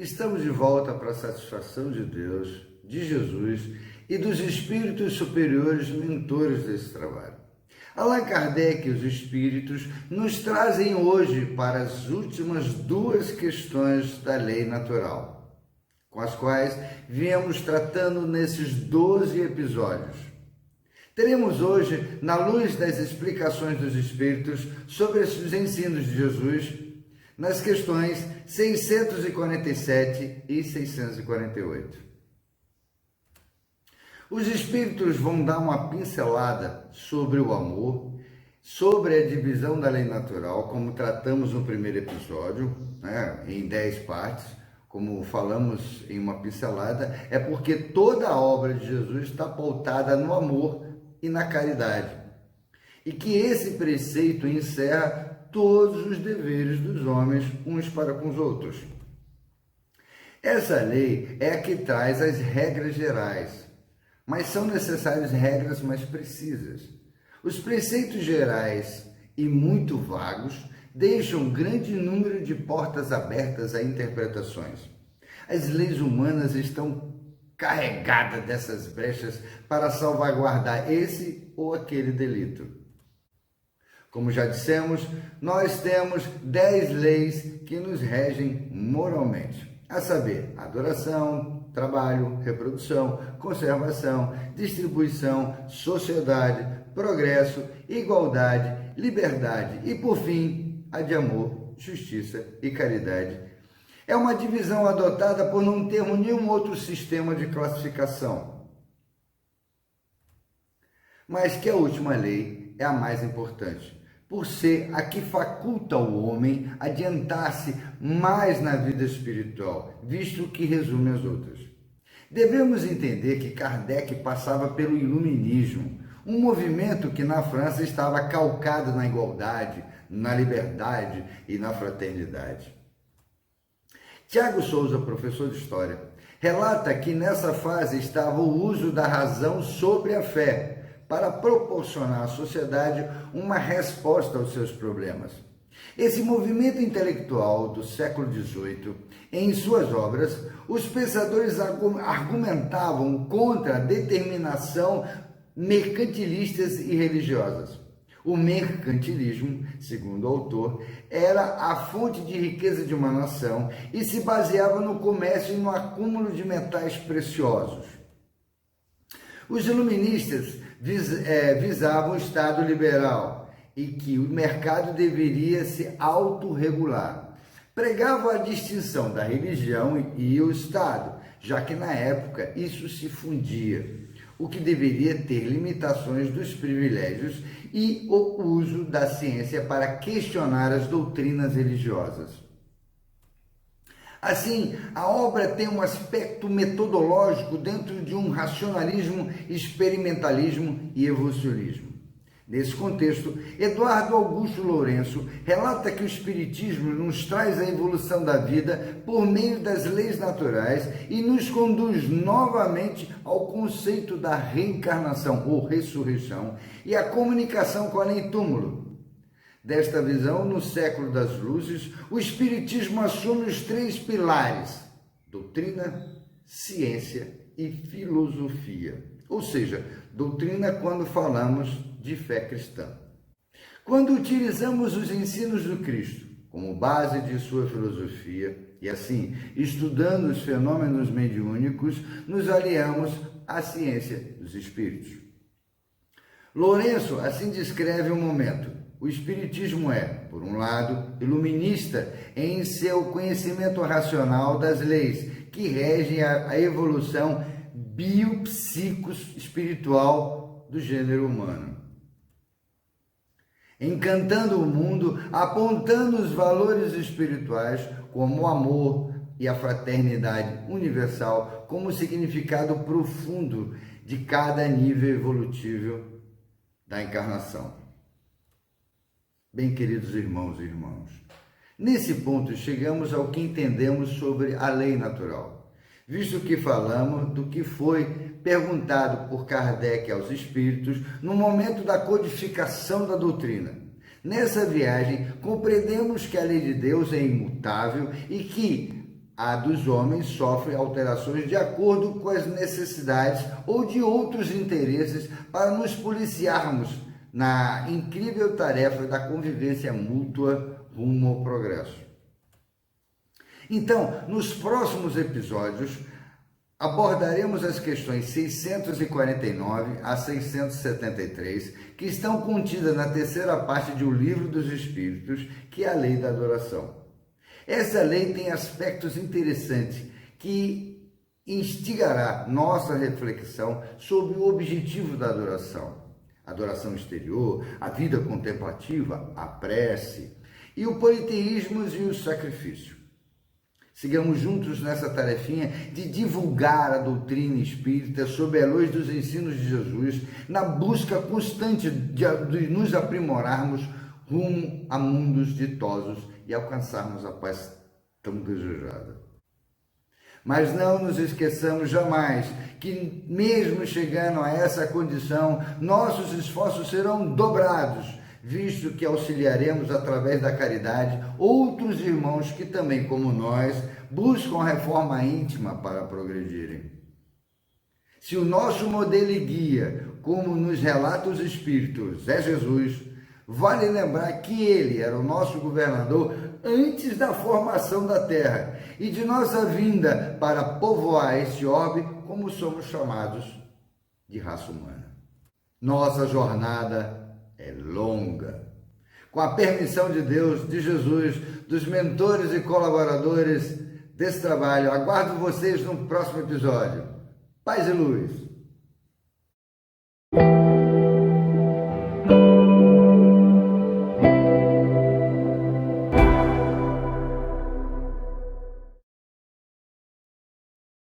Estamos de volta para a satisfação de Deus, de Jesus e dos espíritos superiores mentores desse trabalho. Allan Kardec e os espíritos nos trazem hoje para as últimas duas questões da lei natural, com as quais viemos tratando nesses 12 episódios. Teremos hoje, na luz das explicações dos espíritos sobre os ensinos de Jesus, nas questões 647 e 648. Os espíritos vão dar uma pincelada sobre o amor, sobre a divisão da lei natural, como tratamos no primeiro episódio, em 10 partes, como falamos em uma pincelada, é porque toda a obra de Jesus está pautada no amor e na caridade, e que esse preceito encerra todos os deveres dos homens uns para com os outros. Essa lei é a que traz as regras gerais, mas são necessárias regras mais precisas. Os preceitos gerais e muito vagos deixam grande número de portas abertas a interpretações. As leis humanas estão carregadas dessas brechas para salvaguardar esse ou aquele delito. Como já dissemos, nós temos 10 leis que nos regem moralmente, a saber, adoração, trabalho, reprodução, conservação, distribuição, sociedade, progresso, igualdade, liberdade e, por fim, a de amor, justiça e caridade. É uma divisão adotada por não termos nenhum outro sistema de classificação. Mas que a última lei é a mais importante, por ser a que faculta o homem adiantar-se mais na vida espiritual, visto que resume as outras. Devemos entender que Kardec passava pelo iluminismo, um movimento que na França estava calcado na igualdade, na liberdade e na fraternidade. Tiago Souza, professor de História, relata que nessa fase estava o uso da razão sobre a fé, para proporcionar à sociedade uma resposta aos seus problemas. Esse movimento intelectual do século XVIII, em suas obras, os pensadores argumentavam contra a determinação mercantilistas e religiosas. O mercantilismo, segundo o autor, era a fonte de riqueza de uma nação e se baseava no comércio e no acúmulo de metais preciosos. Os iluministas visavam o Estado liberal e que o mercado deveria se autorregular. Pregavam a distinção da religião e o Estado, já que na época isso se fundia, o que deveria ter limitações dos privilégios e o uso da ciência para questionar as doutrinas religiosas. Assim, a obra tem um aspecto metodológico dentro de um racionalismo, experimentalismo e evolucionismo. Nesse contexto, Eduardo Augusto Lourenço relata que o Espiritismo nos traz a evolução da vida por meio das leis naturais e nos conduz novamente ao conceito da reencarnação ou ressurreição e a comunicação com o além-túmulo. Desta visão, no século das luzes, o Espiritismo assume os 3 pilares: doutrina, ciência e filosofia. Ou seja, doutrina quando falamos de fé cristã. Quando utilizamos os ensinos do Cristo como base de sua filosofia e assim, estudando os fenômenos mediúnicos, nos aliamos à ciência dos espíritos. Lourenço assim descreve o momento. O Espiritismo é, por um lado, iluminista em seu conhecimento racional das leis que regem a evolução biopsico-espiritual do gênero humano, encantando o mundo, apontando os valores espirituais como o amor e a fraternidade universal como significado profundo de cada nível evolutivo da encarnação. Bem, queridos irmãos e irmãs, nesse ponto chegamos ao que entendemos sobre a lei natural, visto que falamos do que foi perguntado por Kardec aos espíritos no momento da codificação da doutrina. Nessa viagem, compreendemos que a lei de Deus é imutável e que a dos homens sofre alterações de acordo com as necessidades ou de outros interesses para nos policiarmos na incrível tarefa da convivência mútua rumo ao progresso. Então, nos próximos episódios, abordaremos as questões 649 a 673, que estão contidas na terceira parte de O Livro dos Espíritos, que é a lei da adoração. Essa lei tem aspectos interessantes que instigará nossa reflexão sobre o objetivo da adoração. A adoração exterior, a vida contemplativa, a prece e o politeísmo e o sacrifício. Sigamos juntos nessa tarefinha de divulgar a doutrina espírita sob a luz dos ensinos de Jesus, na busca constante de nos aprimorarmos rumo a mundos ditosos e alcançarmos a paz tão desejada. Mas não nos esqueçamos jamais que, mesmo chegando a essa condição, nossos esforços serão dobrados, visto que auxiliaremos através da caridade outros irmãos que também, como nós, buscam a reforma íntima para progredirem. Se o nosso modelo e guia, como nos relata os Espíritos, é Jesus, vale lembrar que ele era o nosso governador antes da formação da Terra e de nossa vinda para povoar este orbe, como somos chamados de raça humana. Nossa jornada é longa. Com a permissão de Deus, de Jesus, dos mentores e colaboradores desse trabalho, aguardo vocês no próximo episódio. Paz e luz!